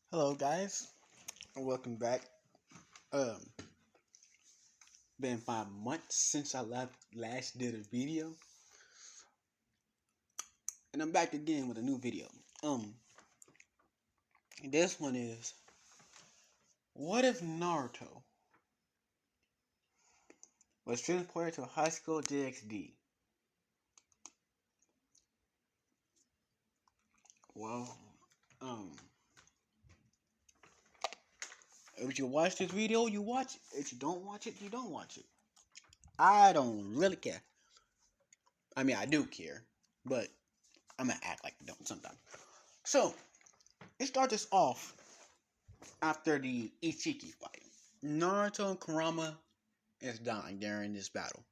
Hello guys, and welcome back. Um, been 5 months since I last did a video, and I'm back again with a new video. This one is what if Naruto was transported to a high school DxD? Well, um, if you watch this video, you watch it. If you don't watch it, you don't watch it. I don't really care. I mean, I do care, but I'm gonna act like I don't sometimes. So, it starts us off after the Ichiki fight. Naruto and Kurama is dying during this battle.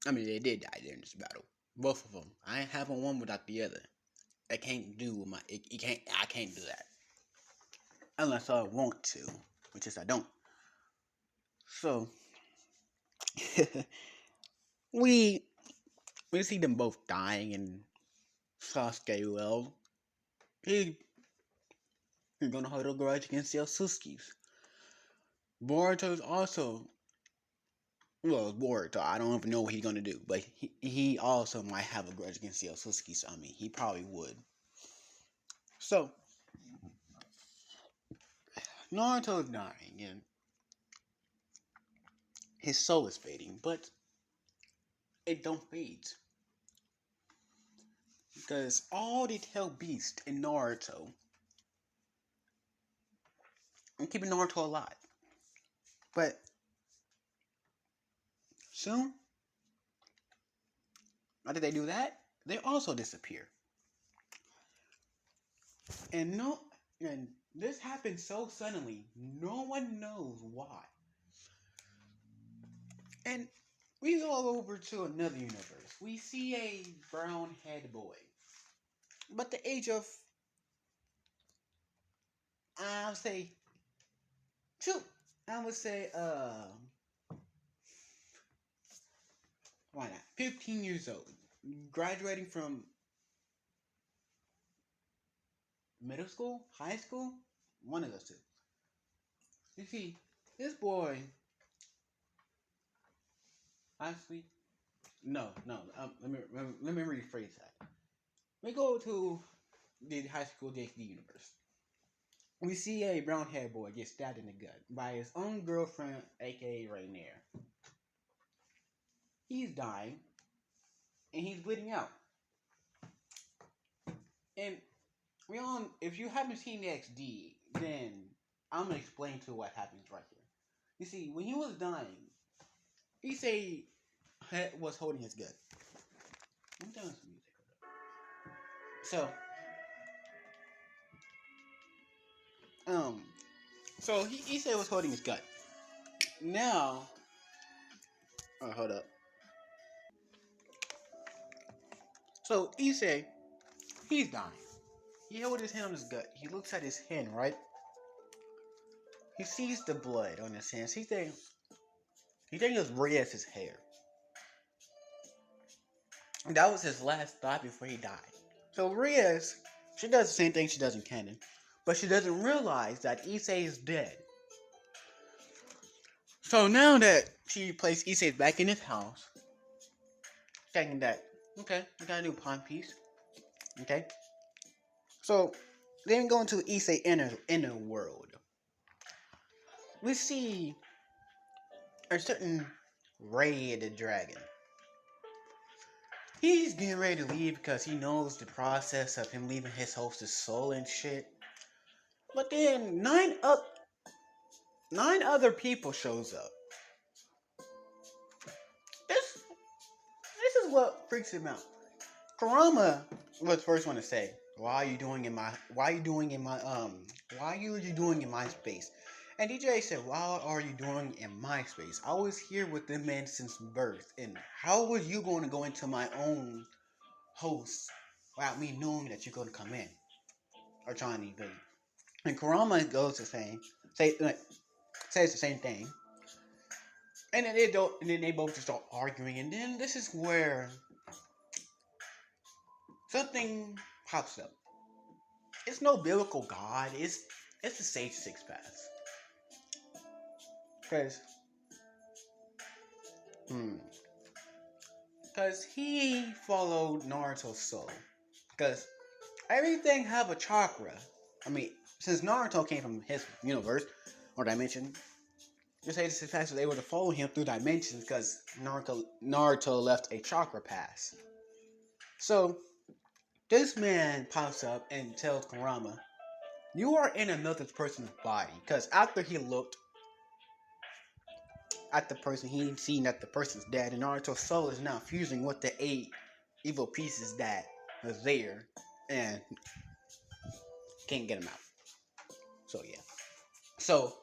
I mean, they did die during this battle. Both of them. I ain't having one without the other. I can't do my. It can't. I can't do that unless I want to, which is I don't. So we we see them both dying, and Sasuke, well, he he's gonna hold a grudge against the Otsutskis. Boruto's also Boruto. I don't even know what he's gonna do, but he also might have a grudge against the Otsutskis. I mean, he probably would. So Naruto's dying, and his soul is fading, but it don't fade. Because all the tail beast in Naruto and keeping Naruto alive. But soon, after they do that, they also disappear. And no and this happens so suddenly, no one knows why. And we go over to another universe. We see a brown head boy. But the age of I'll say two. I would say why not? 15 years old. Graduating from middle school, high school, one of those two. You see, this boy, honestly, no. Let me rephrase that. We go to the high school DxD universe. We see a brown haired boy get stabbed in the gut by his own girlfriend, aka Rainier. He's dying, and he's bleeding out. And we on. If you haven't seen the XD, then I'm gonna explain to what happens right here. You see, when he was dying, he say was holding his gut. I'm done with some music. So, um, so he said was holding his gut. Now, oh, hold up. So Issei, he's dying. He held his hand on his gut. He looks at his hand, right? He sees the blood on his hands. He thinks it was Rias' hair. That was his last thought before he died. So Rias, she does the same thing she does in canon, but she doesn't realize that Issei is dead. So now that she placed Issei back in his house, thinking that, okay, we got a new pawn piece. Okay? So then going to Issei inner world. We see a certain Ray the Dragon. He's getting ready to leave because he knows the process of him leaving his host's soul and shit. But then nine other people shows up. This is what freaks him out. Kurama was the first one to say, why are you doing in my space? And DJ said, why are you doing in my space? I was here with them men since birth, and how was you going to go into my own host without me knowing that you're going to come in or trying to invade? And Kurama goes to says the same thing, and then they both just start arguing, and then this is where something pops up. it's no biblical God. It's the Sage Six Paths. Cause, hmm, cause he followed Naruto's soul. Cause everything have a chakra. I mean, since Naruto came from his universe or dimension, the Sage Six Paths was able to follow him through dimensions because Naruto left a chakra pass. So this man pops up and tells Kurama, "You are in another person's body." Because after he looked at the person, he seen that the person's dead, and Naruto's soul is now fusing with the 8 evil pieces that are there, and can't get them out. So yeah. So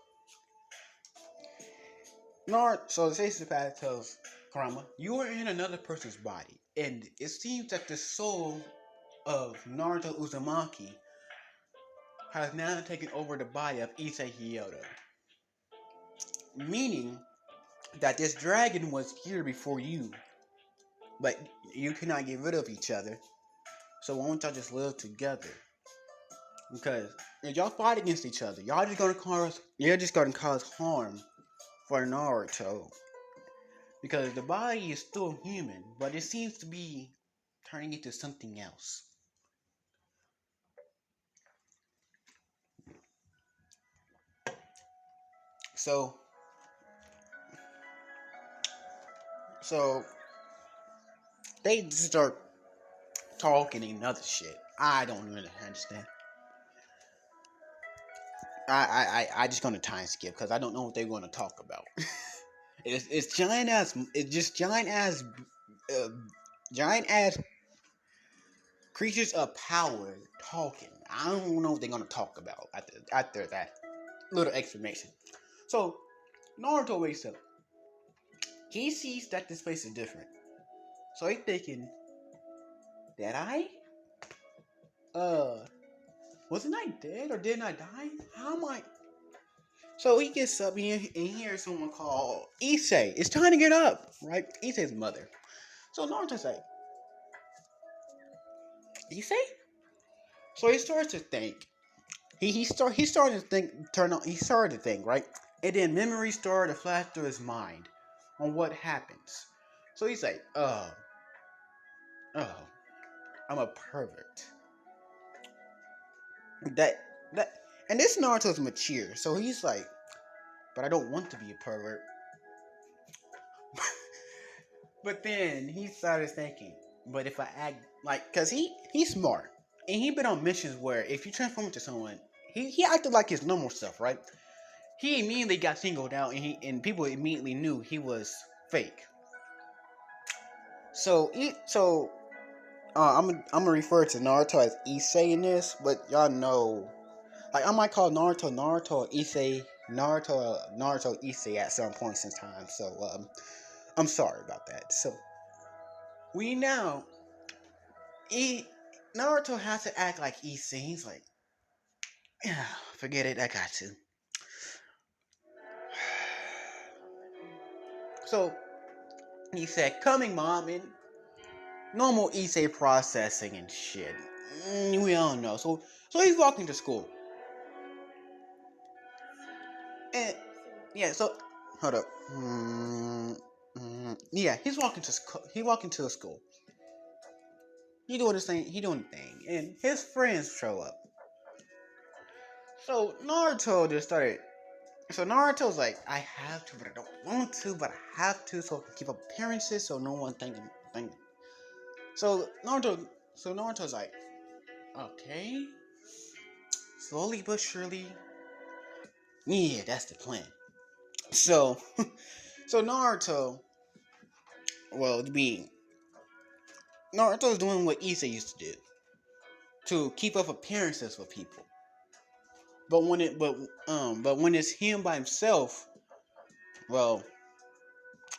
so the Sage Path tells Kurama, "You are in another person's body," and it seems that the soul of Naruto Uzumaki has now taken over the body of Issei Hyoto, meaning that this dragon was here before you, but you cannot get rid of each other. So why don't y'all just live together? Because if y'all fight against each other, you're just gonna cause harm for Naruto. Because the body is still human, but it seems to be turning into something else. So so they start talking and other shit. I don't really understand. I just gonna time skip because I don't know what they're gonna talk about. It's uh, giant ass creatures of power talking. I don't know what they're gonna talk about after that little explanation. So Naruto wakes up. He sees that this place is different. So he's thinking, did I? Uh, wasn't I dead or didn't I die? How am I? So he gets up and he hears someone call Issei. It's time to get up, right? Issei's mother. So Naruto's like, Issei? So he starts to think. He started to think. He started to think, right? And then memories started to flash through his mind on what happens. So he's like, oh, I'm a pervert. That that, and this Naruto's mature, so he's like, but I don't want to be a pervert. But then he started thinking, but if I act like, cause he's smart, and he been on missions where if you transform into someone, he acted like his normal self, right? He immediately got singled out, and people immediately knew he was fake. I'm gonna refer to Naruto as Issei in this, but y'all know, like I might call Naruto Issei, Naruto Issei at some points in time. So I'm sorry about that. So we now he Naruto has to act like Issei. He's like, yeah, forget it, I got to. So he said, coming mom, and normal Issei processing and shit. We all know. So he's walking to school. And yeah, so hold up. Yeah, he's walking to school. He walking to a school. He doing his thing. He doing the thing, and his friends show up. So Naruto just started. So Naruto's like, I have to, but I don't want to, but I have to, so I can keep up appearances, so no one thinking. So Naruto's like, okay, slowly but surely, yeah, that's the plan. So, so Naruto, well, being Naruto's doing what Issa used to do to keep up appearances with people. But when it's him by himself, well,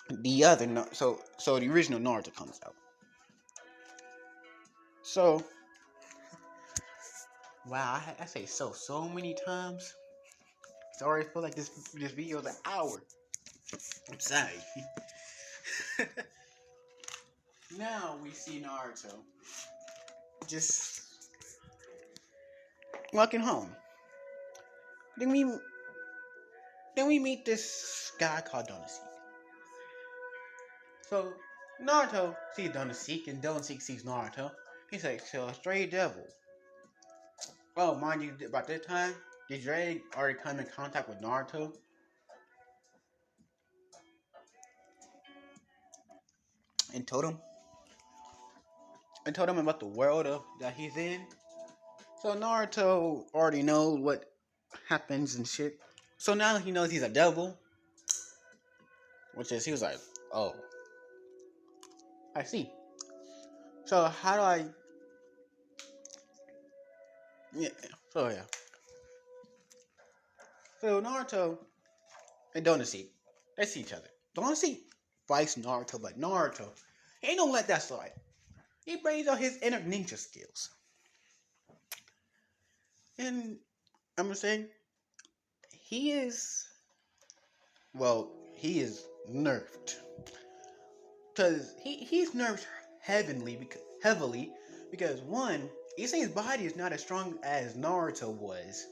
so the original Naruto comes out. So wow, I say so many times. Sorry, I feel like this video is an hour. I'm sorry. Now we see Naruto just walking home. Then we then we meet this guy called Donaseek. So Naruto sees Donaseek and Donaseek sees Naruto. He's like, so a stray devil. Oh, mind you, about this time, did Drake already come in contact with Naruto and told him about the world that he's in? So Naruto already knows what happens and shit. So now he knows he's a devil, which is he was like, oh, I see. So how do I? Yeah. So yeah. So Naruto and Donaseek, they see each other. Donaseek fights Naruto, but Naruto, he don't let that slide. He brings out his inner ninja skills, and I'm gonna say he is he is nerfed because he's nerfed heavily because one, Issei's body is not as strong as Naruto was,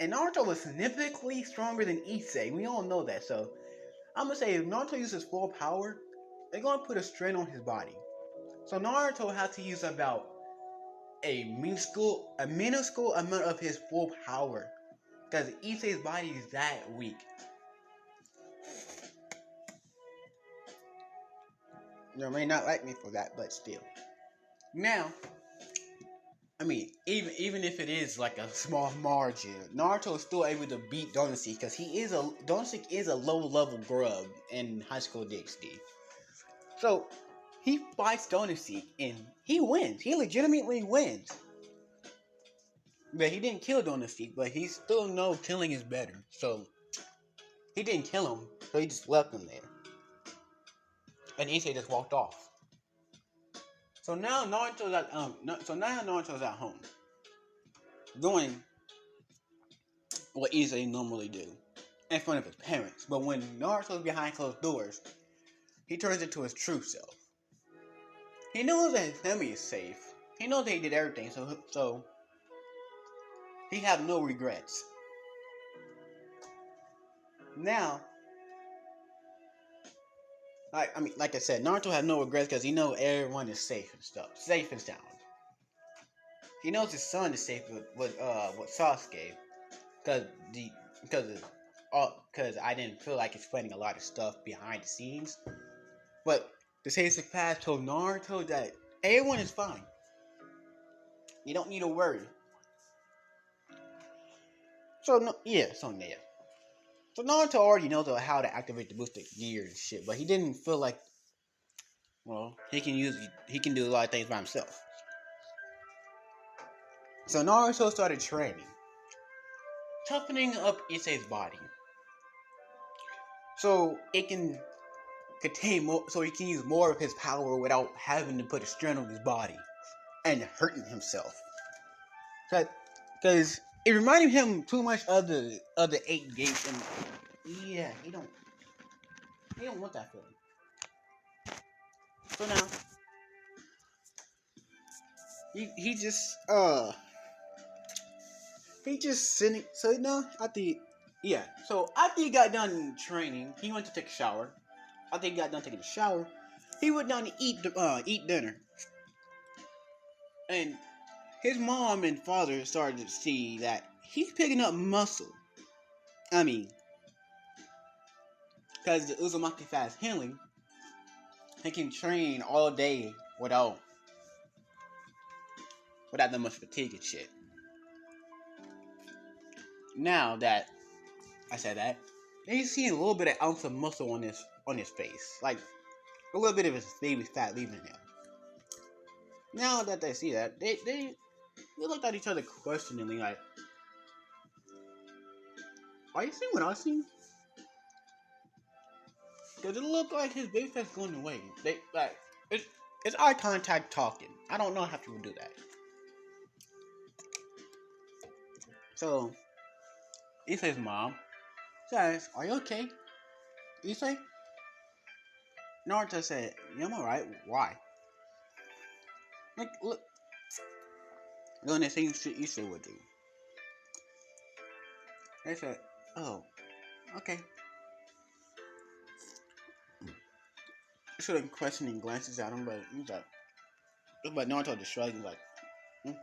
and Naruto was significantly stronger than Issei. We all know that. So I'm gonna say if Naruto uses full power, they're gonna put a strain on his body. So Naruto has to use about a minuscule amount of his full power because Issei's body is that weak. You may not like me for that, but still. Now, I mean, even if it is like a small margin, Naruto is still able to beat Donaseek because Donaseek is a low level grub in high school DxD. So he fights Donaseek and he wins. He legitimately wins. But he didn't kill Donaseek, but he still knows killing is better. So he didn't kill him, so he just left him there. And Issei just walked off. So now Naruto's at home, doing what Issei normally do in front of his parents. But when Naruto's behind closed doors, he turns into his true self. He knows that his family is safe. He knows that he did everything, so he have no regrets. Now, like I said, Naruto has no regrets because he knows everyone is safe and sound. He knows his son is safe with Sasuke, because I didn't feel like explaining a lot of stuff behind the scenes. But the Sasuke Pass told Naruto that everyone is fine. You don't need to worry. So Naruto already knows how to activate the boosted gear and shit, but he didn't feel like he can do a lot of things by himself. So Naruto started training, toughening up Issei's body, so it can contain more, so he can use more of his power without having to put a strain on his body and hurting himself. Because it reminded him too much of the eight gates, and yeah, he don't want that feeling. So now he just sitting. So now after he got done training, he went to take a shower. After he got done taking a shower, he went down to eat dinner, and his mom and father started to see that he's picking up muscle. I mean, because the Uzumaki fast healing, he can train all day without that much fatigue and shit. Now that I said that, he's seeing a little bit of ounce of muscle on his face, like a little bit of his baby fat leaving him. Now that they see that, they looked at each other questioningly, like, "Are you seeing what I see?" Because it looked like his baby fat's going away. It's eye contact talking. I don't know how people do that. So Issei's mom says, "Are you okay, Issei?" Naruto said, "Yeah, I'm alright. Why?" Like, look, doing the same shit Issei would do. They said, "Oh, okay." Sort of questioning glances at him, but he's like, but Naruto just shrugs and like, mm.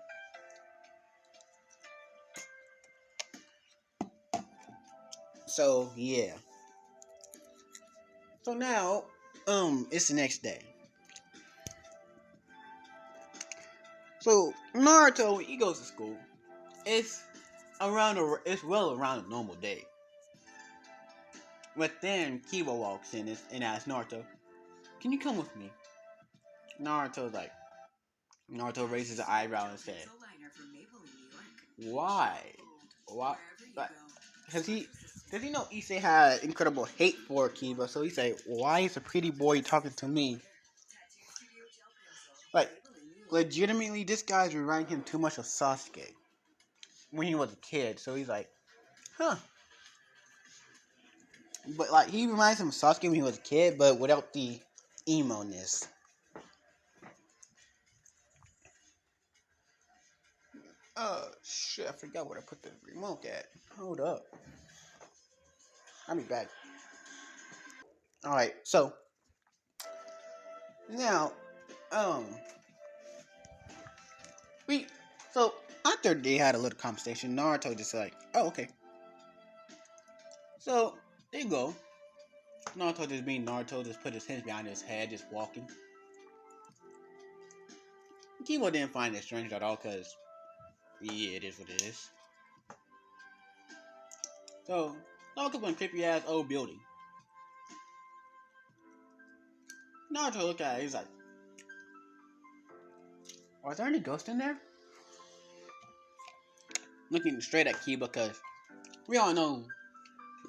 So yeah. So now, it's the next day. So Naruto, he goes to school. It's it's well around a normal day. But then Kiba walks in and asks Naruto, "Can you come with me?" Naruto's like, Naruto raises an eyebrow and says, "Why? Why?" Like, does he know Issei had incredible hate for Kiba? So he say, "Why is a pretty boy talking to me?" Like, legitimately, this guy's reminding him too much of Sasuke when he was a kid. So he's like, "Huh." But like, he reminds him of Sasuke when he was a kid, but without the emo-ness. Shit, I forgot where I put the remote at. Hold up. I'll be back. Alright, so now, um, we, so after they had a little conversation, Naruto just like, "Oh, okay." So they go. Naruto just being Naruto, just put his hands behind his head, just walking. Kibo didn't find it strange at all, cause yeah, it is what it is. So Naruto went creepy ass old building. Naruto looked at it, he's like, "Are there any ghosts in there?" Looking straight at Kiba, cause we all know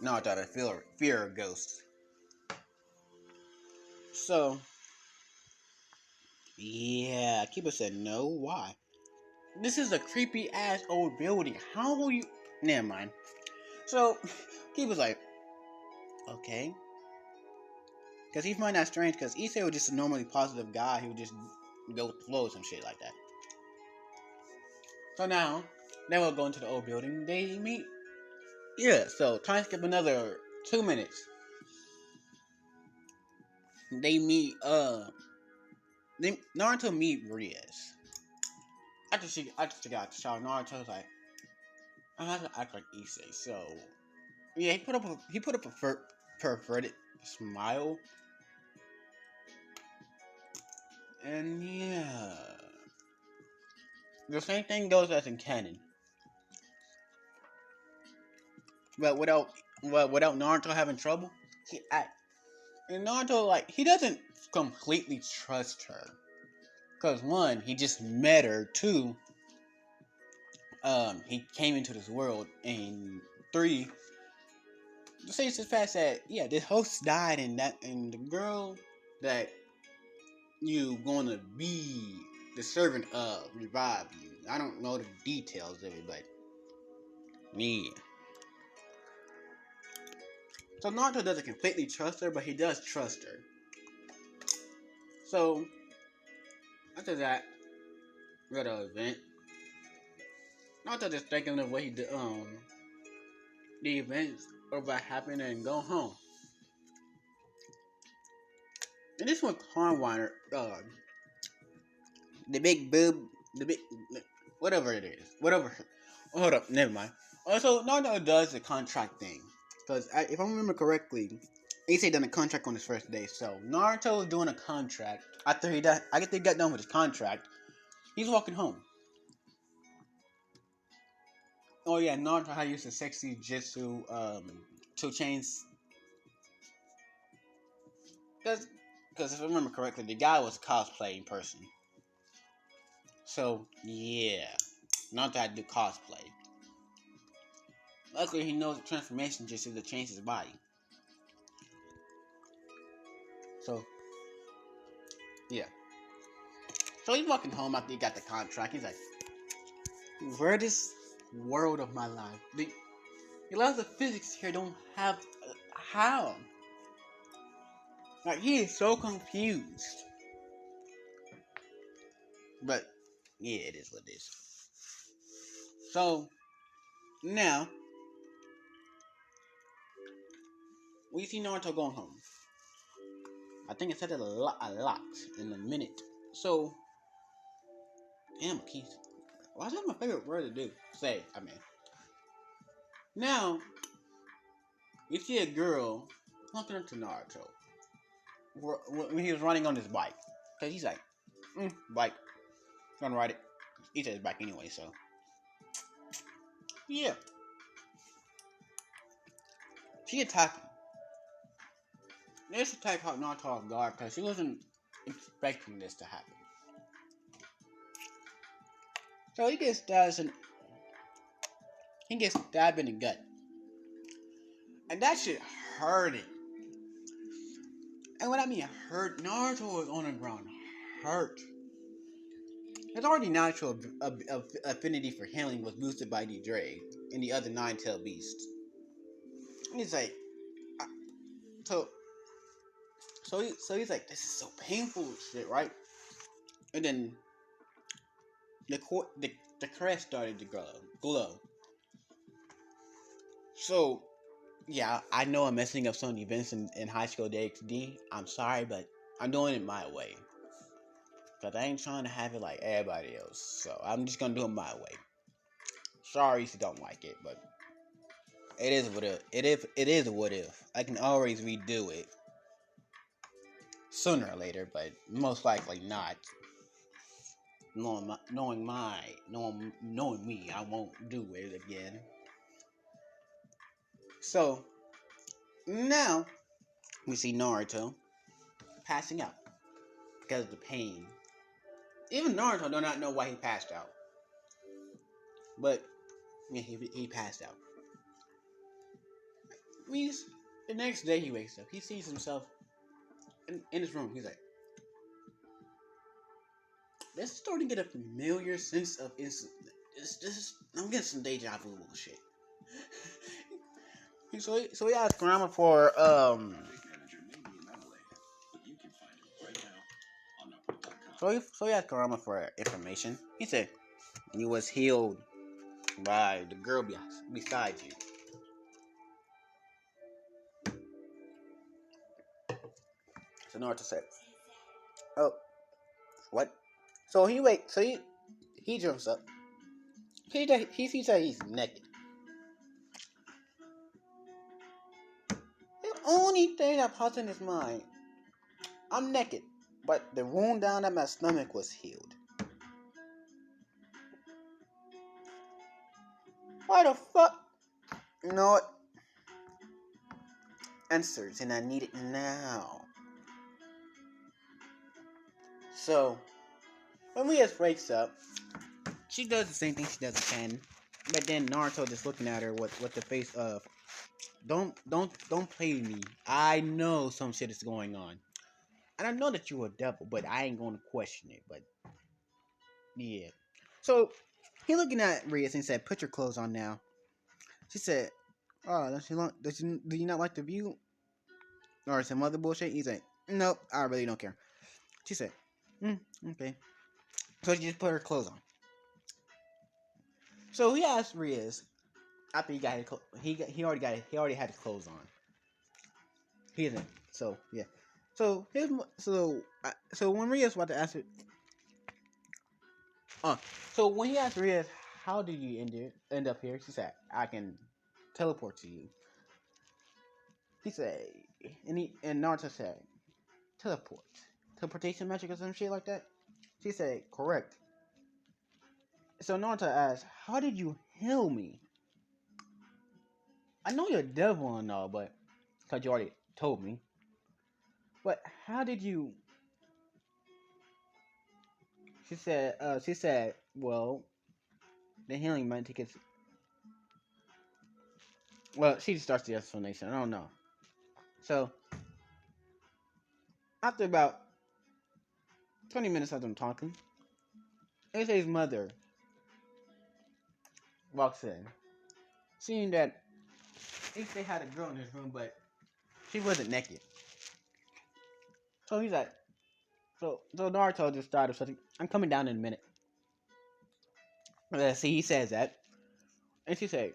Naruto had a fear of ghosts. So yeah, Kiba said no. Why? This is a creepy ass old building. How will you? Never mind. So Kiba's like, okay, because he find that strange. Because Issei was just a normally positive guy who would just go with the flow or some shit like that. So now they will go into the old building. They meet. Yeah. So try and skip another 2 minutes. They meet. Naruto meet Rias. After she got the shower, Naruto's like, "I have to act like Issei." So yeah, he put up a perverted smile, and yeah, the same thing goes as in canon, but without Naruto having trouble, he act and Naruto like he doesn't completely trust her, cause one, he just met her. Two, he came into this world, and three, the same the fact that yeah, the host died, and the girl that you gonna be the servant of revive you. I don't know the details of it, but yeah. So Naruto doesn't completely trust her, but he does trust her. So after that little event, Naruto just thinking of what he did, the events of what happened and go home. And this one Carnweiner, the big boob, the big whatever it is, whatever. Hold up, never mind. Also, Naruto does the contract thing because if I remember correctly, Issei done a contract on his first day. So Naruto is doing a contract after I guess he got done with his contract. He's walking home. Oh yeah, Naruto had used a sexy jutsu, 2 chains. Because if I remember correctly, the guy was a cosplaying person. So yeah, Naruto had to do cosplay. Luckily, he knows the transformation jutsu to change his body. So yeah. So he's walking home after he got the contract. He's like, weirdest world of my life. A lot of the physics here don't have how. Like he is so confused. But yeah, it is what it is. So now we see Naruto going home. I think it said it a lot in a minute. So, damn, Keith. Why is that my favorite word to do? Say, I mean. Now, we see a girl looking up to Naruto when he was running on his bike. Because he's like, bike, gonna ride it. He said his bike anyway, so. Yeah. She attacked him. This attack caught Naruto off guard because she wasn't expecting this to happen. So he gets stabbed in the gut. And that shit hurting. And when I mean hurt, Naruto was on the ground hurt. His already natural affinity for healing was boosted by the Dre and the other nine-tailed beasts. And he's like, so he's like, this is so painful, shit, right? And then the crest started to glow. So yeah, I know I'm messing up some of the events in High School DxD. I'm sorry, but I'm doing it my way. Because I ain't trying to have it like everybody else. So I'm just going to do it my way. Sorry if you don't like it, but it is what it is what if. I can always redo it. Sooner or later, but most likely not. Knowing me, I won't do it again. So, now, we see Naruto passing out. Because of the pain. Even Naruto do not know why he passed out. But yeah, he passed out. The next day he wakes up. He sees himself in his room. He's like, this is starting to get a familiar sense of I'm getting some deja vu bullshit. So he asked Grandma for So he asked Karama for information. He said he was healed by the girl beside you. So Naruto said, "Oh, what?" So he jumps up. He sees that he's naked. The only thing that pops in his mind, I'm naked, but the wound down at my stomach was healed. Why the fuck? You know what? Answers, and I need it now. So, when Rias wakes up, she does the same thing she does with Ken. But then Naruto just looking at her with the face of, don't play with me. I know some shit is going on. And I know that you're a devil, but I ain't gonna question it. But yeah. So he looking at Rias and said, put your clothes on now. She said, oh, do you not like the view? Or some other bullshit? He's like, nope, I really don't care. She said, okay. So she just put her clothes on. So he asked Rias after he got his he already had his clothes on. He didn't. So yeah. So when Rias about to ask it, so when he asked Rias, how did you end up here? She said, I can teleport to you. He said, and Naruto said, teleportation magic or some shit like that. She said, correct. So Naruto asked, how did you heal me? I know you're a devil and all, but because you already told me. But how did you? She said, well, the healing might take its. Well, she starts the explanation. I don't know. So after about 20 minutes of them talking, AJ's mother walks in, seeing that AJ had a girl in his room, but she wasn't naked. So he's like, so Naruto just started something. I'm coming down in a minute. See, he says that, and she said,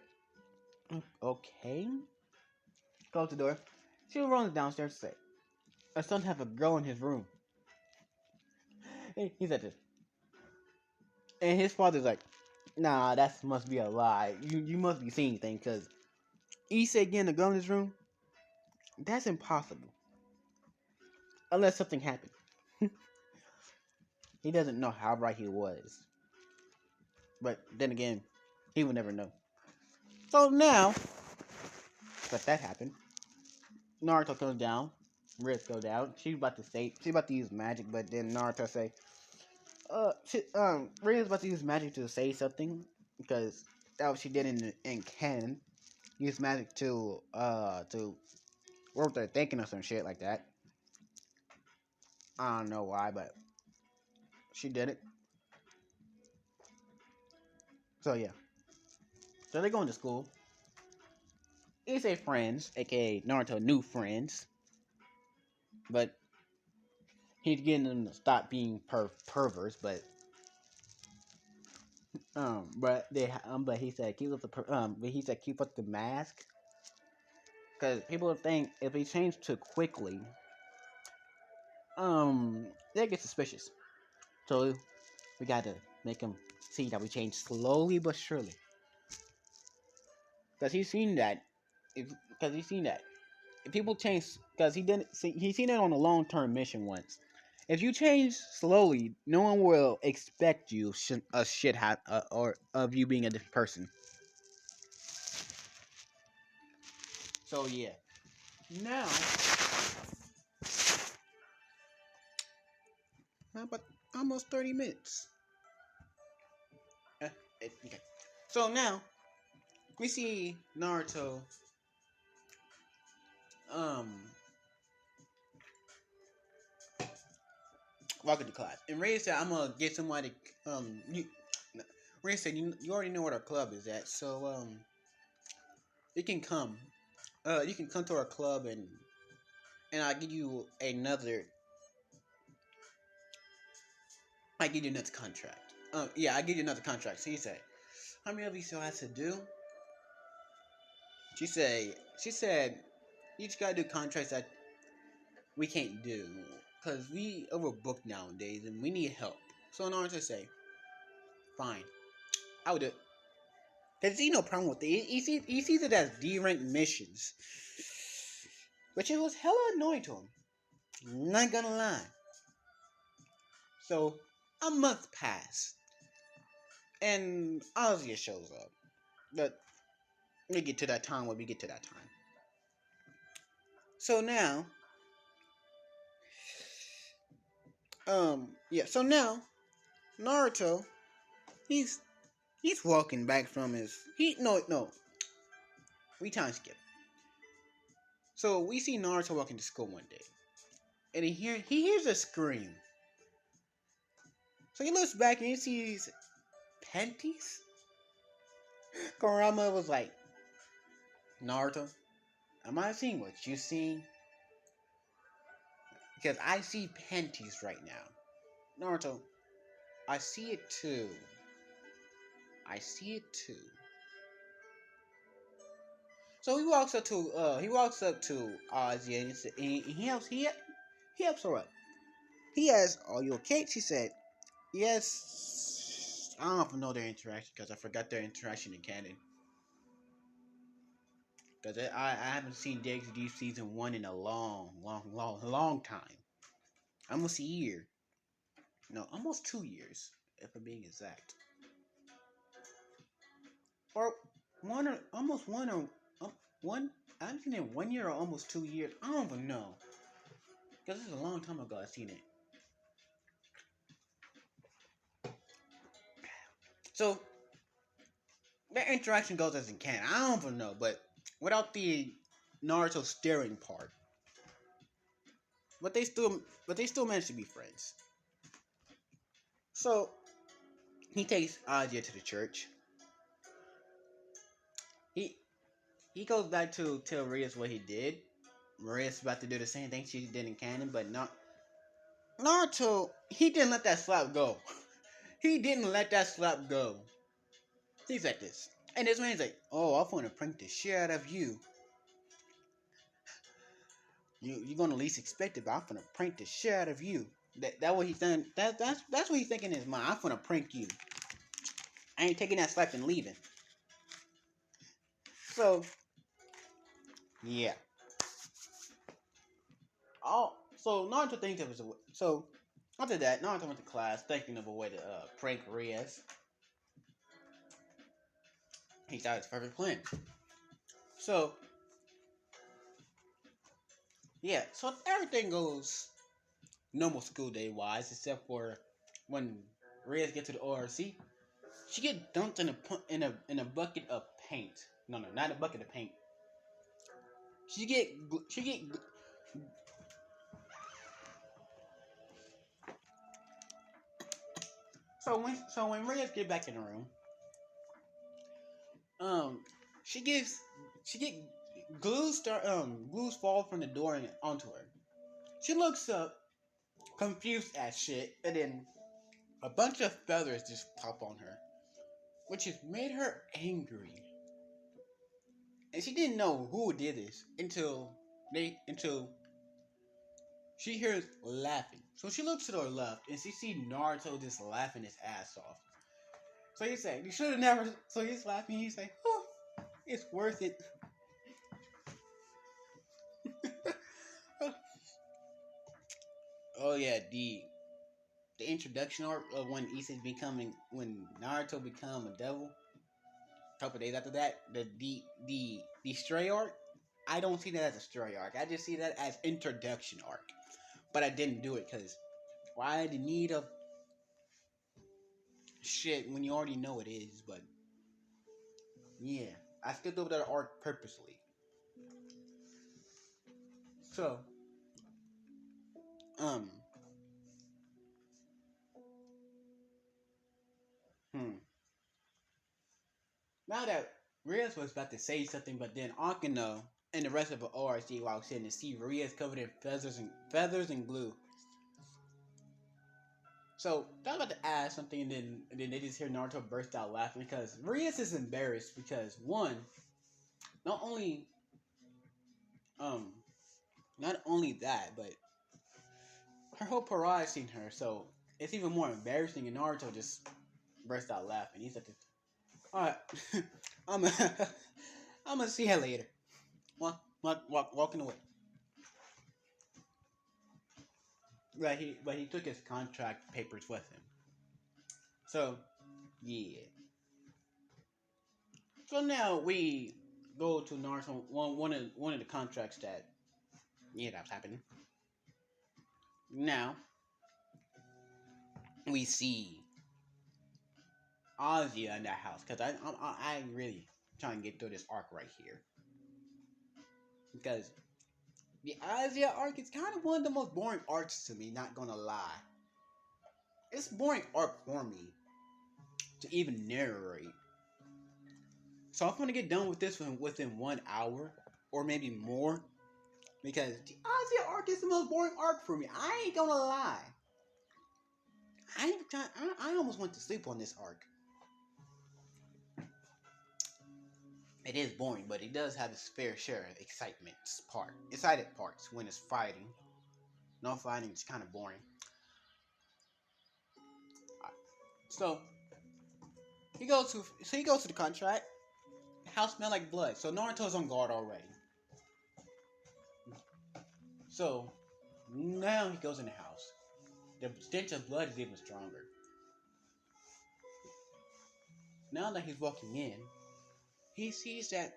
okay. Close the door. She runs downstairs to say, "Our son have a girl in his room." He said this, and his father's like, "Nah, that must be a lie. You must be seeing things because he said getting a girl in his room. That's impossible unless something happened." He doesn't know how right he was, but then again, he would never know. So now, but that happened. Naruto comes down. Rias go down. She's about to use magic, but then Naruto say, Rias about to use magic to say something because that what she did in canon. Use magic to work their thinking or some shit like that. I don't know why, but she did it. So yeah, so they're going to school. Issei friends, aka Naruto new friends, but he's getting them to stop being perverts, but he said keep up the mask because people think if he changed too quickly, they get suspicious. So we got to make him see that we change slowly but surely. Because he's seen that if people change, because he's seen it on a long term mission once. If you change slowly, no one will expect you or of you being a different person. So yeah, now how about almost 30 minutes? Okay. So now we see Naruto um walking to class, and Ray said, "I'm gonna get somebody you." Ray said, "You already know what our club is at, so you can come. You can come to our club and I'll give you another. I give you another contract. Yeah, I give you another contract." So he said, "How many of you still has to do?" She said, "You just gotta do contracts that we can't do because we overbooked nowadays and we need help." So Naruto say, "Fine, I will do it." Cause he no problem with it. He sees it as D-rank missions, which it was hella annoying to him. Not gonna lie. So a month passed, and Ozzy shows up. But we get to that time when we get to that time. So now, yeah. So now Naruto, he's he's walking back from his no, we time skip. So we see Naruto walking to school one day, and he hears a scream. So he looks back and he sees panties. Kurama was like, "Naruto, am I seeing what you seen? Because I see panties right now." Naruto, "I see it too. I see it too." So he walks up to Ozzy and he helps her up. He asks, "Are you okay?" She said, "Yes." I don't know their interaction because I forgot their interaction in canon. Because I haven't seen DxD season 1 in a long time. Almost a year. No, almost 2 years, if I'm being exact. Or one or one. I've seen it 1 year or almost 2 years. I don't even know. Because this is a long time ago I seen it. So their interaction goes as in canon. I don't even know, but without the Naruto staring part. But they still manage to be friends. So he takes Aja to the church. He he goes back to tell Rias what he did. Maria's about to do the same thing she did in canon, but not Naruto. He didn't let that slap go. He didn't let that slap go. He's like this, and this man's like, "Oh, I want to prank the shit out of you." You're gonna least expect it, but I'm gonna prank the shit out of you. That what he's done. That's what he's thinking in his mind. I'm gonna prank you. I ain't taking that slap and leaving. So yeah. So Naruto thinks of so after that, Naruto went to class thinking of a way to prank Rias. He thought his perfect plan. So yeah, so everything goes normal school day wise, except for when Rias gets to the ORC, she get dumped in a bucket of paint. No, not a bucket of paint. She get. So when Rias get back in the room, um, she gives she get glues fall from the door and onto her. She looks up, confused as shit, and then a bunch of feathers just pop on her, which has made her angry. And she didn't know who did this until she hears laughing. So she looks to her left and she sees Naruto just laughing his ass off. So he's saying, you should have never. So he's laughing. He's like, oh, it's worth it. Oh yeah, the introduction arc of when Naruto become a devil. A couple days after that, the stray arc. I don't see that as a stray arc. I just see that as introduction arc. But I didn't do it because why the need of shit when you already know it is? But yeah, I skipped over that arc purposely. So um hmm. Now that Rias was about to say something, but then Akino and the rest of the ORC walks in and see Rias covered in feathers and glue. So I was about to ask something, and then they just hear Naruto burst out laughing because Rias is embarrassed because one, not only um, not only that, but her whole parade seen her, so it's even more embarrassing. And Naruto just burst out laughing. He's like, "All right, I'm gonna, I'm gonna see her later." Walking away. But he took his contract papers with him. So yeah. So now we go to Naruto. One of the contracts that that's happening. Now we see Ozzy in that house because I really trying to get through this arc right here because the Ozzy arc is kind of one of the most boring arcs to me. Not gonna lie, it's boring arc for me to even narrate. So I'm gonna get done with this one within 1 hour or maybe more because the Ozzy arc is the most boring arc for me. I ain't gonna lie. I almost went to sleep on this arc. It is boring, but it does have its fair share of excited parts when it's fighting. No fighting is kind of boring. So he goes to the contract. The house smell like blood. So Naruto's on guard already. So now he goes in the house. The stench of blood is even stronger. Now that he's walking in, he sees that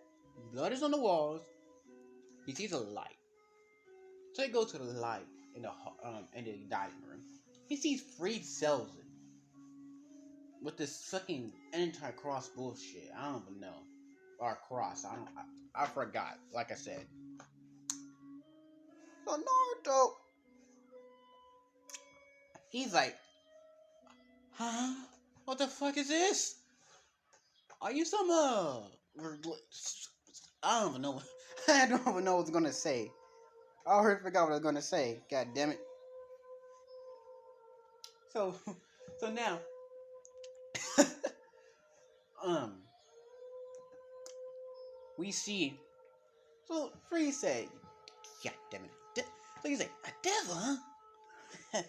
blood is on the walls. He sees a light. So he goes to the light in the dining room. He sees three cells with this sucking anti-cross bullshit. I don't even know. Or cross. I forgot. Like I said. So Naruto, he's like, huh? What the fuck is this? Are you some I don't even know. I don't even know what I was gonna say. I already forgot what I was gonna say. God damn it. So, so now, um, we see. So Free said, yeah, damn it. So he's like, a devil, huh?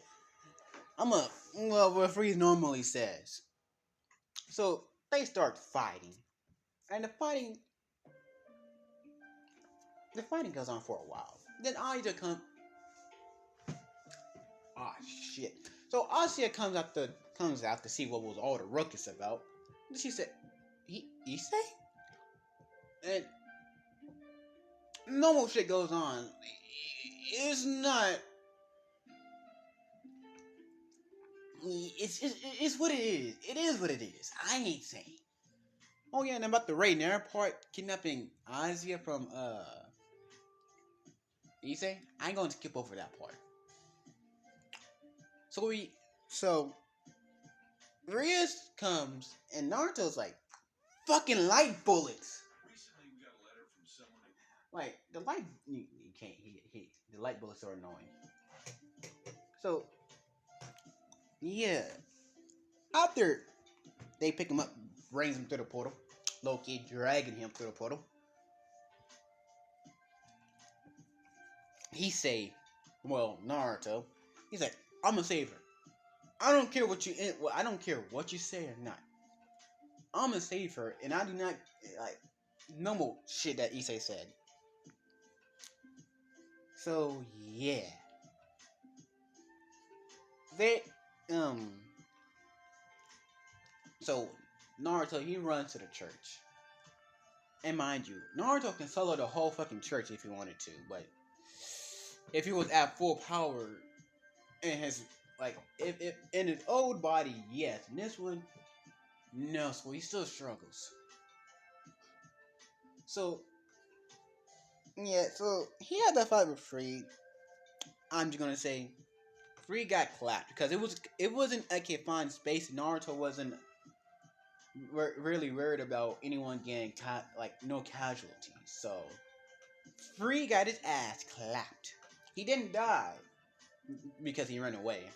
Well, what Freeze normally says. So they start fighting, and the fighting goes on for a while. Then Aja ah shit. So Asia comes out to see what was all the ruckus about. And she said, Issei? And normal shit goes on. It's not. It's what it is. It is what it is. I ain't saying. Oh yeah, and about the Rainier part, kidnapping Asia from Issei. I ain't gonna skip over that part. So Rias comes and Naruto's like fucking light bullets. Like the light, you can't. The light bullets are annoying. So yeah, after they pick him up, brings him through the portal, Loki dragging him through the portal. He say, well, Naruto, he's like, I'm gonna save her. I don't care what I don't care what you say or not. I'm gonna save her, and I do not like normal shit that Issei said. So yeah, they so Naruto he runs to the church, and mind you, Naruto can solo the whole fucking church if he wanted to, but if he was at full power in his if in his old body, yes, in this one, no, so he still struggles. So yeah, so he had that fight with Free. I'm just gonna say Free got clapped because it wasn't a confined space. Naruto wasn't really worried about anyone getting no casualties. So Free got his ass clapped. He didn't die because he ran away.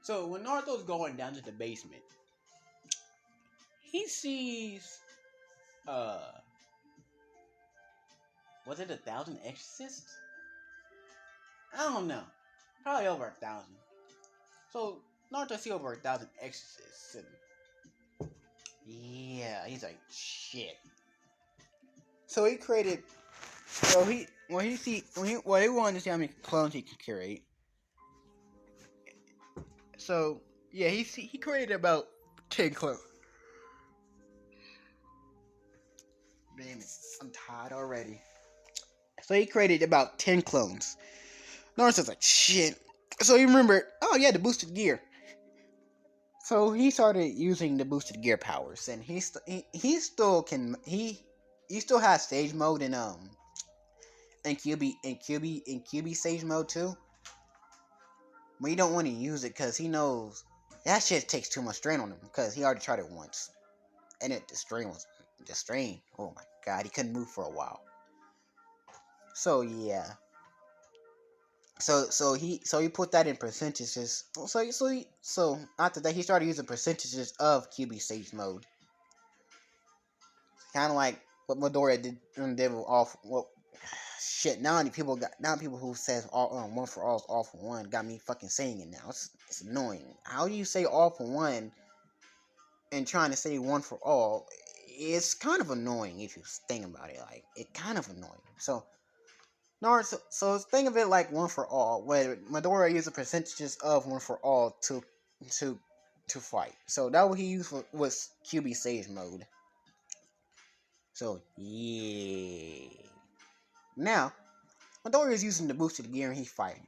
So when Naruto's going down to the basement, he sees was it 1,000 exorcists? I don't know. Probably over 1,000. So Naruto see over 1,000 exorcists, and yeah, he's like shit. So he created. So he wanted to see how many clones he could curate. So yeah, he created about 10 clones. Damn it, I'm tired already. So he created about 10 clones. Naruto's like shit. So he remembered, oh yeah, the boosted gear. So he started using the boosted gear powers, and he still has stage mode and QB stage mode too. But he don't want to use it because he knows that shit takes too much strain on him because he already tried it once, and the strain. Oh my god, he couldn't move for a while. So yeah. So he put that in percentages. So after that he started using percentages of QB stage mode. Kind of like what Midoriya did with all. Well, shit. Now people who says all one for all is all for one got me fucking saying it now. It's annoying. How do you say all for one and trying to say one for all? It's kind of annoying if you think about it. Like it's kind of annoying. So Naruto, so think of it like one for all, where Midoriya uses percentages of one for all to to fight. So that what he used was QB Sage mode. So yeah. Now Midoriya is using the boosted gear and he's fighting.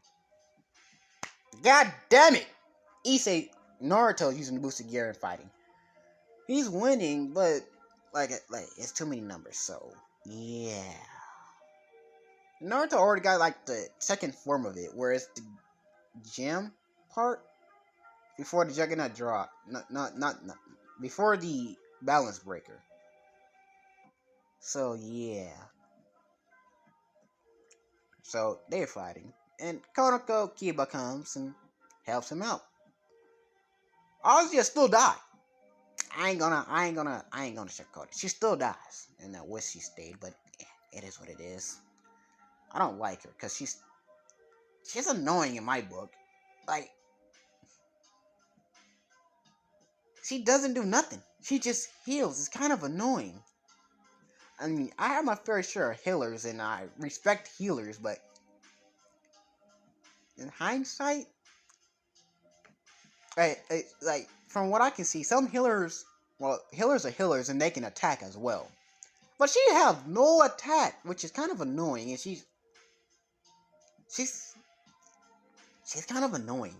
God damn it! Issei Naruto is using the boosted gear and fighting. He's winning, but like it's too many numbers. So yeah. Naruto already got like the second form of it, where it's the gem part before the Juggernaut drop, not before the balance breaker. So yeah, so they're fighting, and Konoko Kiba comes and helps him out. Ozia still died. I ain't gonna sugarcoat it. She still dies, and I wish she stayed, but it is what it is. I don't like her because she's annoying in my book. Like, she doesn't do nothing. She just heals. It's kind of annoying. I mean, I have my fair share of healers, and I respect healers, but in hindsight, like from what I can see, some healers, well, healers are healers, and they can attack as well. But she has no attack, which is kind of annoying, and she's she's kind of annoying.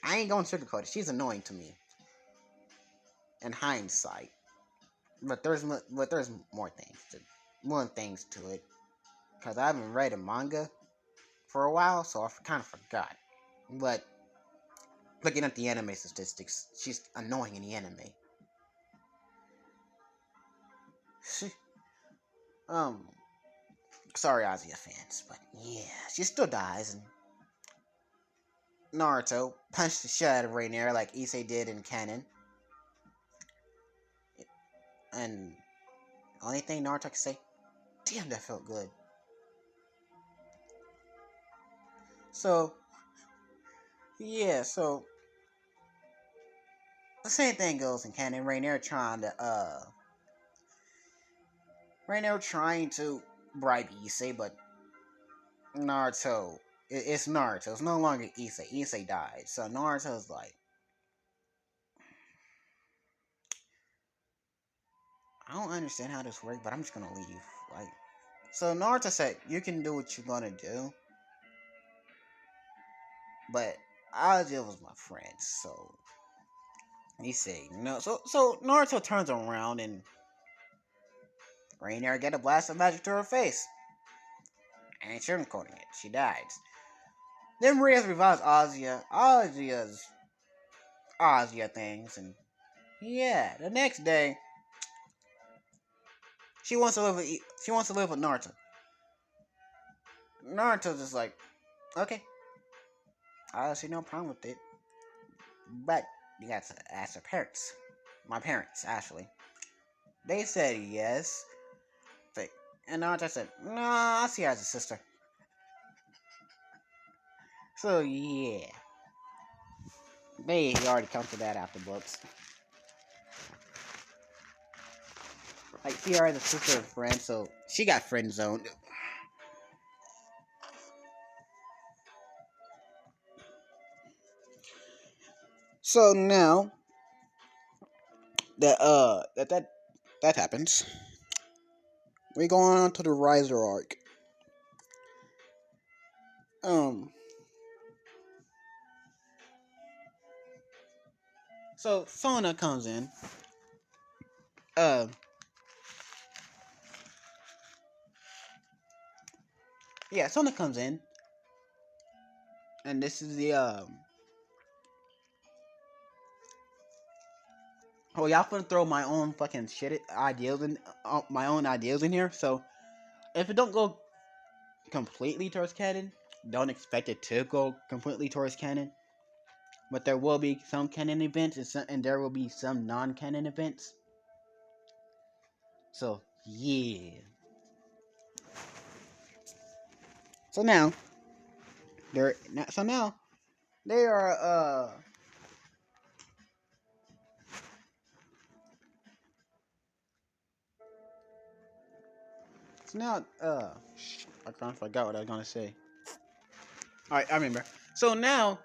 I ain't going to sugarcoat it. She's annoying to me in hindsight. But there's more things to it, because I haven't read a manga for a while, so I kind of forgot. But looking at the anime statistics, she's annoying in the anime. She, um, sorry, Asia fans, but yeah, she still dies. And Naruto punched the shit out of Rainier like Issei did in canon. And the only thing Naruto can say, damn, that felt good. So, yeah, so the same thing goes in canon. Rainier trying to bribe Issei, but Naruto, it's Naruto. It's no longer Issei. Issei died, so Naruto's like, I don't understand how this works, but I'm just gonna leave. Like, so Naruto said, you can do what you're gonna do, but Aja was my friend, so he said no. So Naruto turns around and Rainier get a blast of magic to her face. I ain't sugarcoating it. She dies. Then Rias revives Azia things, and yeah, the next day she wants to live with Naruto. Naruto's just like, okay, I see no problem with it, but you got to ask her parents. My parents, actually. They said yes, and Naruto said, nah, I see her as a sister. So yeah, they already come to that after books. Like, see her as a sister and friend, so she got friend zoned. So now that happens, we go on to the Riser arc. So Sona comes in. Uh, yeah, Sona comes in, and this is the Oh, y'all finna throw my own fucking shit ideas in, my own ideas in here. So if it don't go completely towards canon, don't expect it to go completely towards canon. But there will be some canon events, and there will be some non-canon events. So yeah. So now they are so now I kind of forgot what I was gonna say. All right, I remember. So now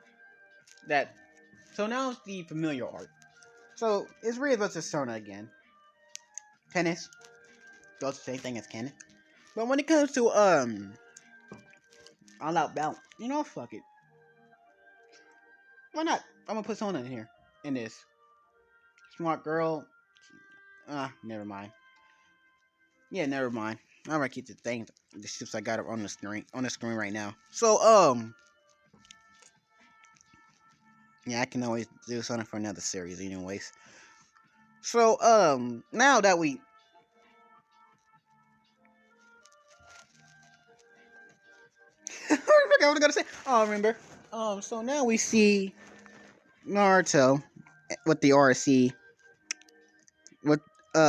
that now it's the familiar art. So it's Rias versus Sona again. Tennis goes the same thing as canon. But when it comes to all out balance, fuck it. Why not? I'm gonna put Sona in here. In this. Smart girl. Never mind. Yeah, never mind. I'm gonna keep the ships I got on the screen right now. So yeah, I can always do something for another series anyways. So now that we I forgot what I was gonna say. Oh, I remember. So now we see Naruto with the RC with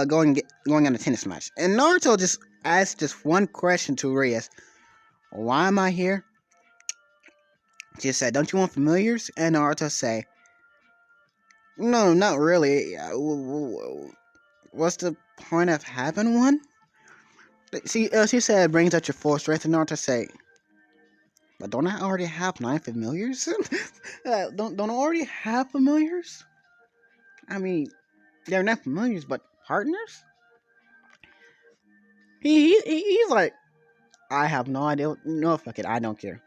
going on a tennis match, and Naruto just asked just one question to Rias: "Why am I here?" She said, "Don't you want familiars?" And Naruto say, "No, not really. What's the point of having one?" She said, "Brings out your full strength." And Naruto say, "But don't I already have 9 familiars? Don't I already have familiars? I mean, they're not familiars, but partners." He's like, "I have no idea. No, fuck it, I don't care."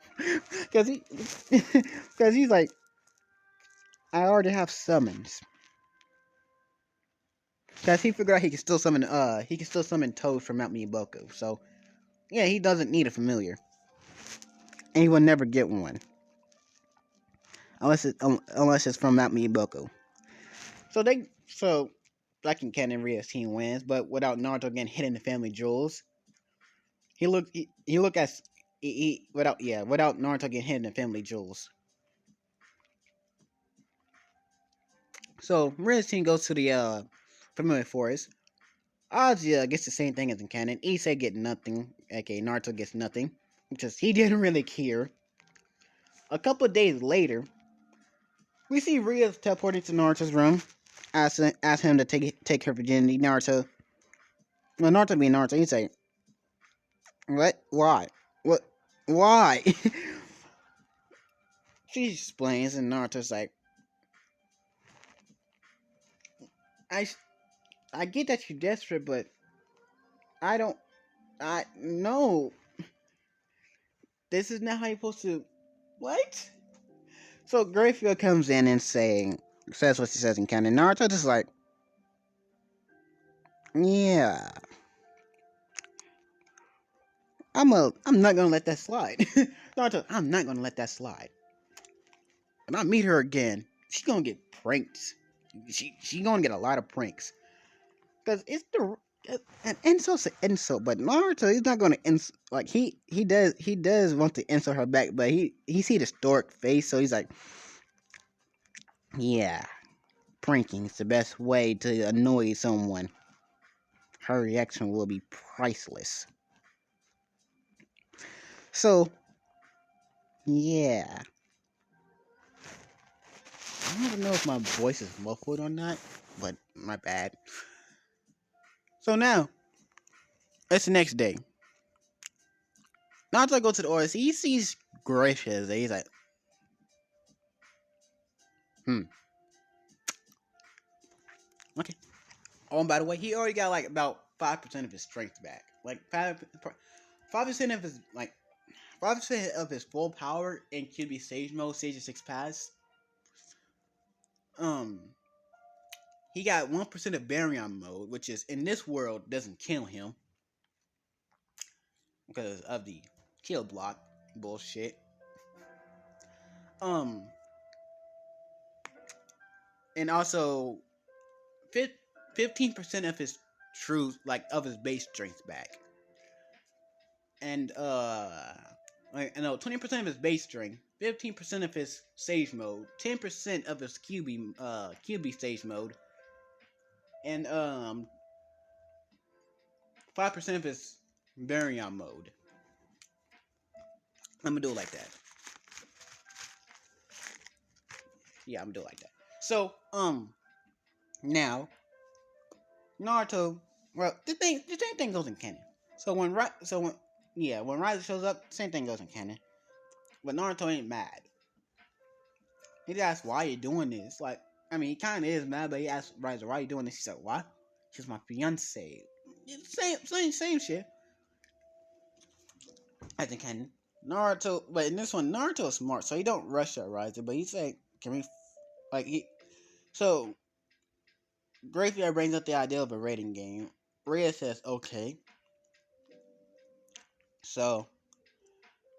Because because he's like, "I already have summons." Because he figured out he can still summon Toad from Mount Miyaboku. So yeah, he doesn't need a familiar, and he will never get one unless it's from Mount Miyaboku. So Black and Cat and Ria's team wins, but without Naruto getting hit in the family jewels. He look at without Naruto getting hit in the family jewels. So Ria's team goes to the familiar forest. Azia gets the same thing as in canon. Issei get nothing. Okay, Naruto gets nothing because he didn't really care. A couple of days later, we see Rias teleporting to Naruto's room. Ask him to take her virginity. Naruto being Naruto, he say, "What? Why? What? Why?" She explains, and Naruto's like, "I I get that you're desperate, but I don't. I no. This is not how you're supposed to. What?" So Grayfield comes in and says what she says in canon. Naruto just like, "Yeah, I'm not gonna let that slide." Naruto, "I'm not gonna let that slide. When I meet her again, she's gonna get pranked. She gonna get a lot of pranks because it's the an insult's an insult. But Naruto, he's not gonna like he does want to insult her back, but he see the stork face, so he's like, yeah, pranking is the best way to annoy someone. Her reaction will be priceless. So yeah, I don't even know if my voice is muffled or not, but my bad. So now it's the next day. Naruto goes to the OSC. He sees Gracious. He's like, hmm, okay. Oh, and by the way, he already got like about 5% of his strength back. Like 5% of his 5% of his full power in QB stage mode, stage 6 pass. Um, he got 1% of Baryon mode, which is in this world doesn't kill him because of the kill block bullshit. Um, and also 15% of his of his base strength back. And like no, 20% of his base strength, 15% of his stage mode, 10% of his QB stage mode, and 5% of his Baryon mode. I'm gonna do it like that. Yeah, I'm gonna do it like that. So now Naruto, well, the same thing goes in canon. So when when Riser shows up, same thing goes in canon. But Naruto ain't mad. He asks, "Why are you doing this?" Like, I mean, he kind of is mad, but he asks Riser, "Why are you doing this?" He said, "Why?" "She's my fiance." Same shit. I think canon. Naruto, but in this one, Naruto's smart, so he don't rush at Riser. But he said, "Can we?" Like he, so Graveyard brings up the idea of a rating game. Rhea says, "Okay." So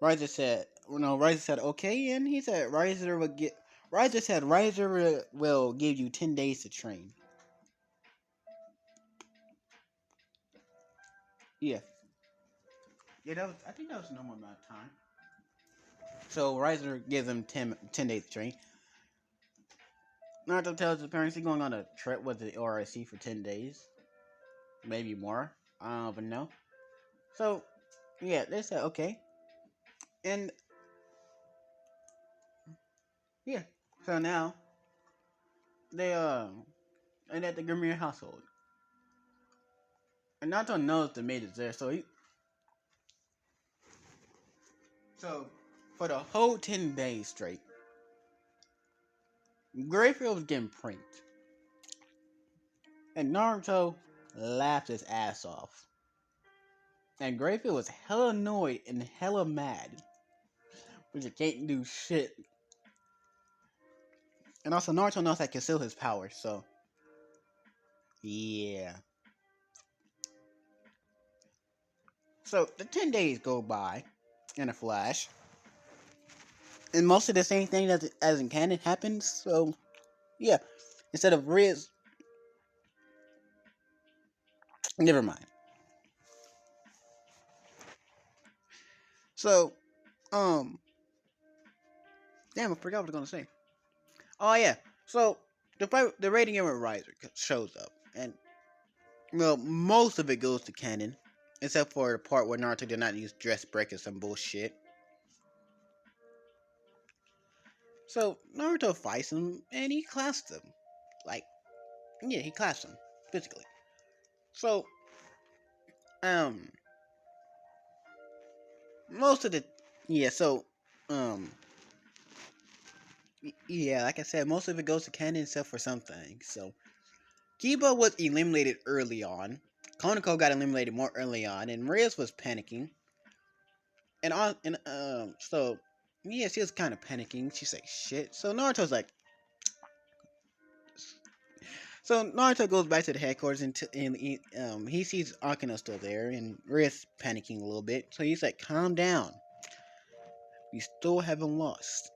Riser said, "Okay," and he said Riser will give you 10 days to train. Yeah. Yeah, I think that was the normal amount of time. So Riser gives him 10 days to train. Naruto tells his parents he's going on a trip with the ORC for 10 days. maybe more. I don't even know. So yeah, they said okay, and yeah. So now they and at the Grimir household, and Naruto knows the maid is there. So for the whole 10 days straight, Greyfield was getting pranked, and Naruto laughed his ass off. And Greyfield was hella annoyed and hella mad, but you can't do shit. And also Naruto knows that conceal his power, so yeah. So the 10 days go by in a flash, and most of the same thing as in canon happens. So yeah, instead of Riz, never mind. So um, damn, I forgot what I was gonna say. Oh yeah, so the rating with Riser shows up, and well, most of it goes to canon, except for the part where Naruto did not use dress break or some bullshit. So Naruto fights him and he claps him. Like, yeah, he claps him physically. So, um, most of the yeah, so um, yeah, like I said, most of it goes to canon except for some things. So Kiba was eliminated early on. Konako got eliminated more early on, and Rias was panicking. So yeah, she was kind of panicking. She's like, shit. So Naruto goes back to the headquarters and he sees Akino still there and Rias panicking a little bit. So he's like, calm down. We still haven't lost.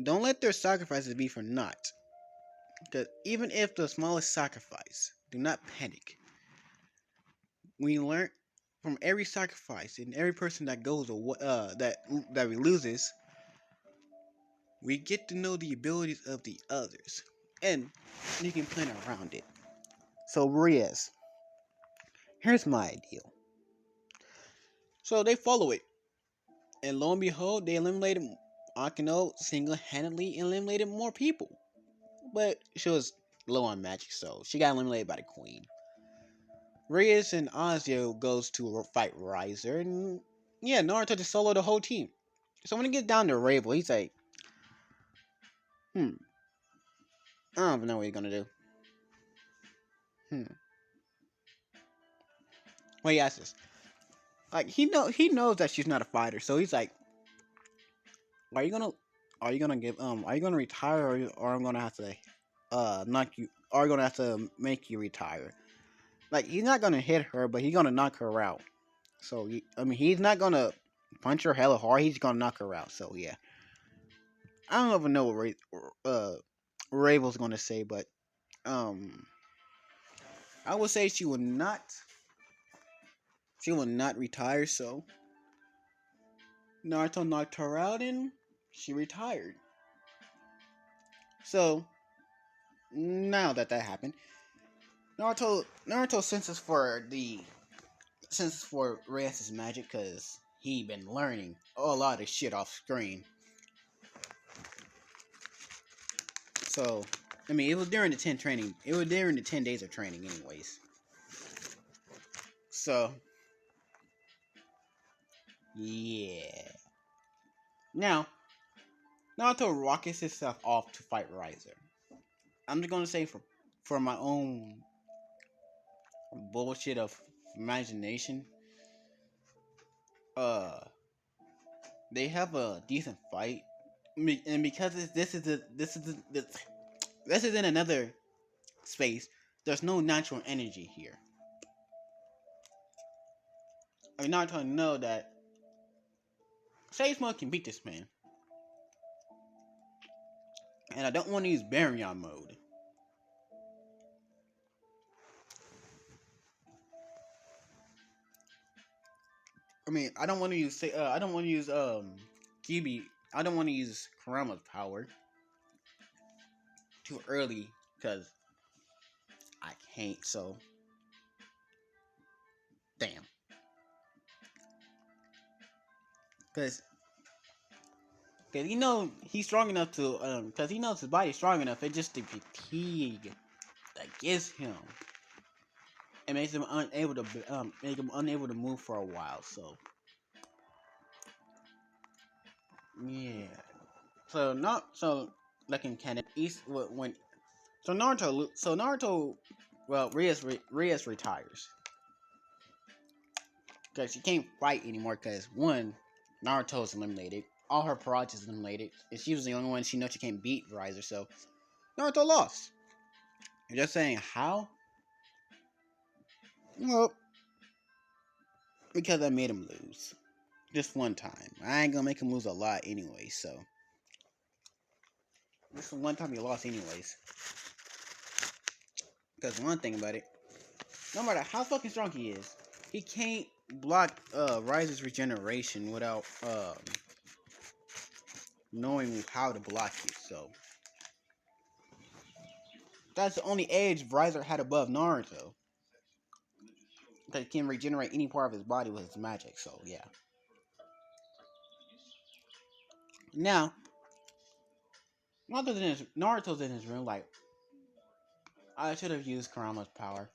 Don't let their sacrifices be for naught. Because even if the smallest sacrifice, do not panic. We learn from every sacrifice and every person that goes that we loses, we get to know the abilities of the others, and you can plan around it. So Rias, here's my ideal. So they follow it, and lo and behold, they eliminated Akino single-handedly eliminated more people, but she was low on magic, so she got eliminated by the queen. Rias and Azio goes to fight Riser, and yeah, Naruto just solo the whole team. So when it gets down to Rabel, he's like, I don't even know what he's gonna do. Hmm. Well, he asks this. Like he knows that she's not a fighter, so he's like, are you gonna are you gonna retire or I'm gonna have to knock you or gonna have to make you retire. Like he's not gonna hit her, but he's gonna knock her out. So he's not gonna punch her hella hard. He's gonna knock her out. So yeah, I don't even know what Rabel's gonna say, but um, I would say she will not retire. So Naruto knocked her out and she retired. So now that happened, Naruto senses for Rias' magic because he been learning a lot of shit off screen. So, it was during the 10 training. It was during the 10 days of training, anyways. So, yeah. Now, Naruto rockets himself off to fight Riser. I'm just gonna say for my own bullshit of imagination, uh, they have a decent fight, and because this is in another space. There's no natural energy here. I'm not trying to know that Sage Mode can beat this man, and I don't want to use Baryon mode. I don't want to use. I don't want to use Kibi. I don't want to use Kurama's power too early because I can't. So Cause you know he's strong enough to cause he knows his body's strong enough. It's just the fatigue that gets him. It makes him unable to move for a while. So yeah. So not so like in canon East when Naruto well Rias retires because she can't fight anymore because one Naruto's eliminated, all her prods is eliminated, and she was the only one she knows she can't beat Riser. So Naruto lost. You're just saying how? Well, because I made him lose just one time. I ain't gonna make him lose a lot anyway. So this one time he lost anyways. Because one thing about it, no matter how fucking strong he is, he can't block Riser's regeneration without knowing how to block it. So that's the only edge Riser had above Naruto. That he can regenerate any part of his body with his magic. So yeah. Now Naruto's in his room like, I should have used Kurama's power.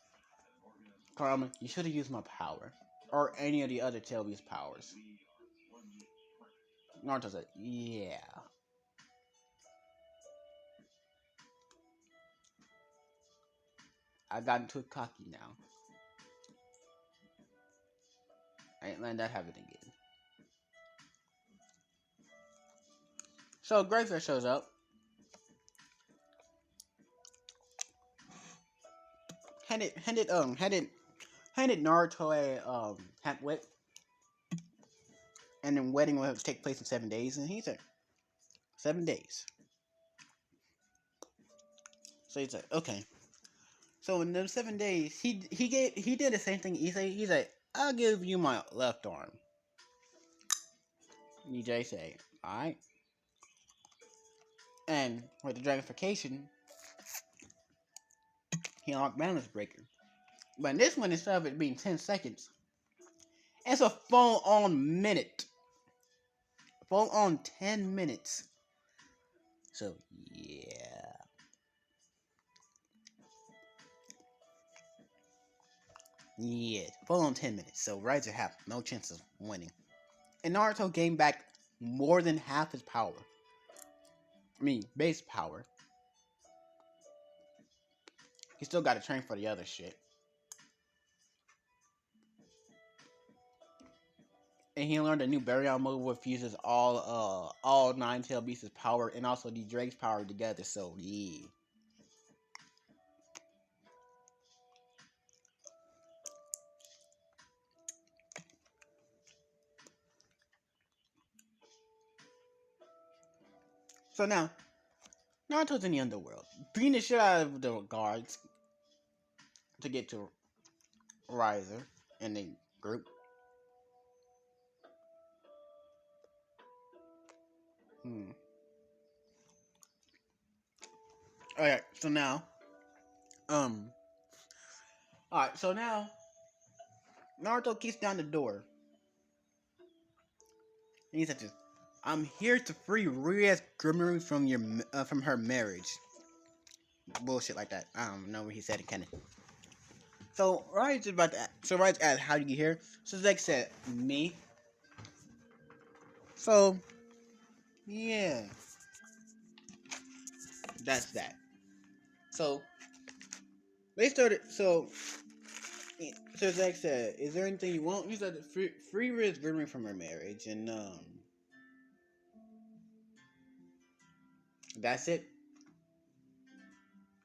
Kurama, you should have used my power. Or any of the other Tailbeast powers. Naruto said, yeah. I got too cocky now. I ain't letting that happen again. So Gravefair shows up. Handed Naruto a hat whip. And then wedding will take place in 7 days. And he said, 7 days. So he said, okay. So in those 7 days, he did the same thing. He said, I'll give you my left arm. EJ say, alright. And with the Dragonification, he unlocked Balance Breaker. But in this one, instead of it being 10 seconds, it's a full on minute. Full on 10 minutes. So, yeah. Yeah, full on 10 minutes. So, Riser have no chance of winning. And Naruto gained back more than half his power. I mean, base power. He still got to train for the other shit. And he learned a new Baryon move which fuses all 9 tail beasts' power and also the Drake's power together. So yeah. So now, Naruto's in the underworld, beating the shit out of the guards to get to Riser and the group. Alright, so now, alright, so now, Naruto kicks down the door. And he says, I'm here to free Rias Grimmery from her marriage. Bullshit like that. I don't know what he said in canon. So Rias asked, how did you get here? So Zek said, me. So, yeah. That's that. So, they started, so Zach said, is there anything you want? He said, free Rias Grimmery from her marriage, and, that's it.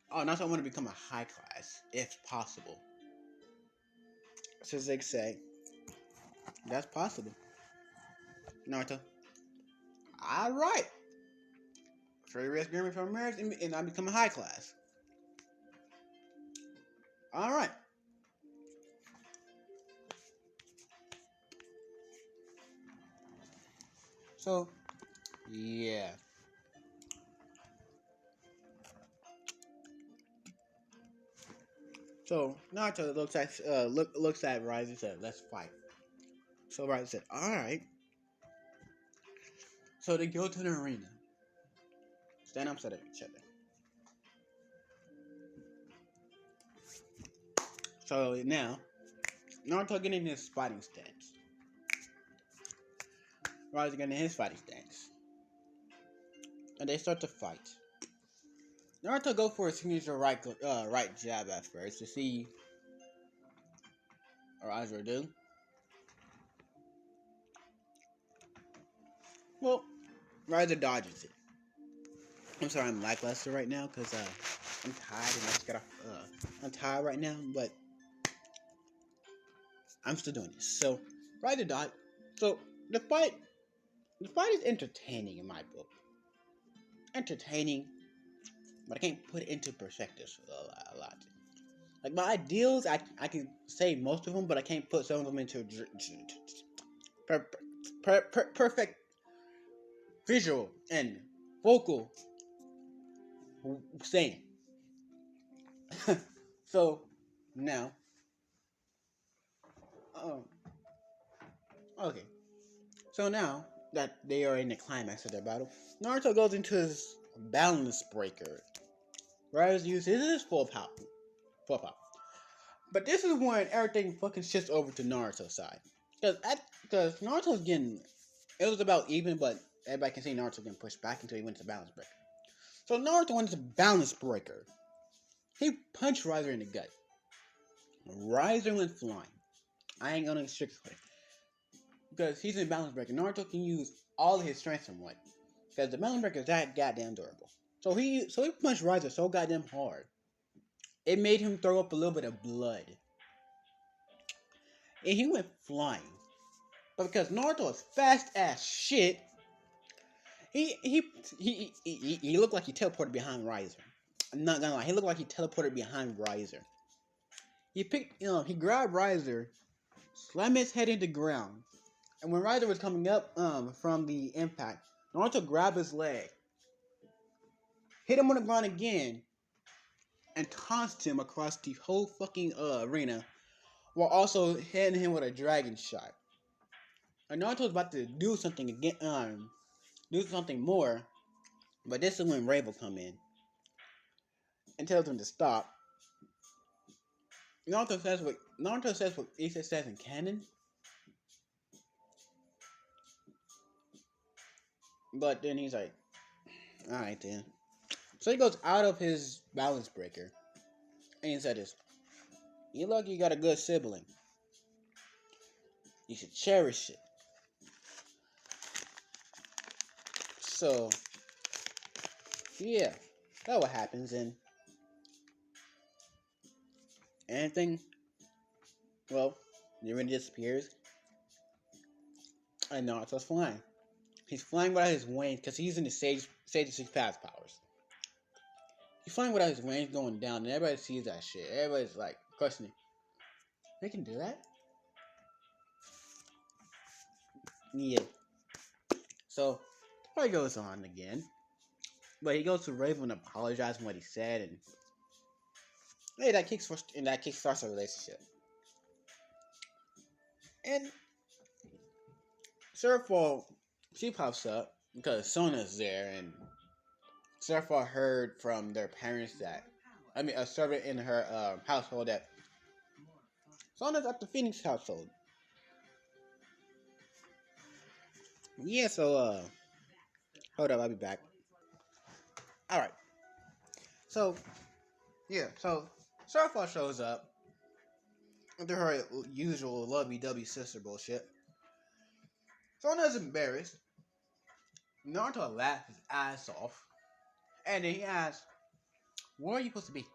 Oh, now I want to become a high class, if possible. So Zeke say, that's possible. Naruto, alright. Free Rias Grimmery from marriage, and I become a high class. Alright. So, yeah. So Naruto looks at Riser and said, "Let's fight." So Riser said, "All right." So they go to the arena, stand opposite of each other. So now, Naruto getting his fighting stance. Riser getting his fighting stance. And they start to fight. Naruto go for a signature right jab at first to see what Riser do. Well, Riser dodges it. I'm sorry, I'm lackluster right now because I'm tired and I just got off. I'm tired right now, but I'm still doing this. So, Riser dodge. So the fight is entertaining in my book. Entertaining, but I can't put it into perspective a lot. Like my ideals, I can say most of them, but I can't put some of them into perfect visual and vocal saying. So now, um, okay. So now that they are in the climax of their battle, Naruto goes into his balance breaker. Rias uses his full power. Full power. But this is when everything fucking shifts over to Naruto's side. Because Naruto's getting. It was about even, but everybody can see Naruto getting pushed back until he went to balance breaker. So Naruto went to balance breaker. He punched Riser in the gut. Riser went flying. I ain't gonna sugarcoat it. Because he's in balance breaker. Naruto can use all of his strength somewhat. Because the balance breaker is that goddamn durable. So he punched Riser so goddamn hard. It made him throw up a little bit of blood. And he went flying. But because Naruto is fast as shit, he looked like he teleported behind Riser. I'm not gonna lie, he looked like he teleported behind Riser. He grabbed Riser, slammed his head into the ground, and when Riser was coming up from the impact, Naruto grabbed his leg, hit him on the ground again, and tossed him across the whole fucking arena, while also hitting him with a dragon shot. And Naruto was about to do something again, do something more, but this is when Ray will come in and tells him to stop. Naruto says what Issa says in canon, but then he's like, all right then. So he goes out of his balance breaker, and he said this: "You lucky you got a good sibling. You should cherish it." So yeah, that's what happens, and anything. Well, the arena disappears, and Naruto's flying. He's flying without his wings because he's in the Sage of Six Paths powers. He's flying without his wings going down, and everybody sees that shit. Everybody's like questioning, they can do that? Yeah. So the fight goes on again, but he goes to Raven and apologizes for what he said, and hey, that kickstarts a relationship. And Surfall, she pops up because Sona's there, and Surfall heard from their parents that, a servant in her household that Sona's at the Phoenix household. Yeah, so hold up, I'll be back. All right. So yeah, so Surfall shows up into her usual lovey-dovey sister bullshit. Sona's embarrassed. Naruto laughs his ass off, and then he asks, "Where are you supposed to be?"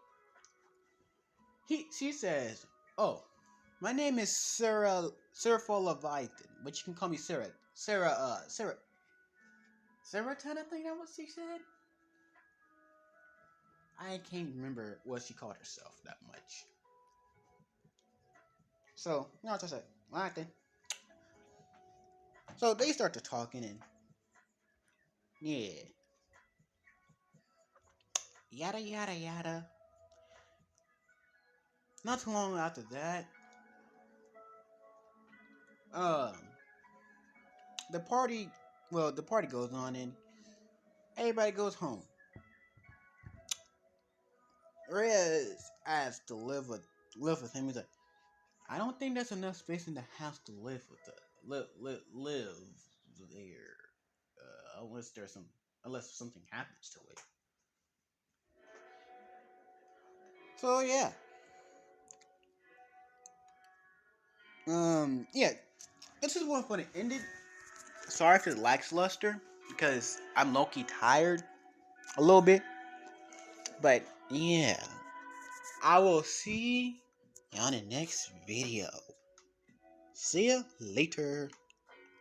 She says, "Oh, my name is Surfall Leviathan, but you can call me Sarah. Sarah Tan, I think that was she said. I can't remember what she called herself that much." So Naruto said, "All right then." So they start to talking, and yeah, yada yada yada. Not too long after that, um, the party. Well, the party goes on and everybody goes home. Rias asks to live with him. He's like, I don't think there's enough space in the house to live with live there. Unless unless something happens to it. So yeah. Yeah. This is one fun it ended. Sorry for the lackluster because I'm low key tired a little bit. But yeah. I will see you on the next video. See ya later.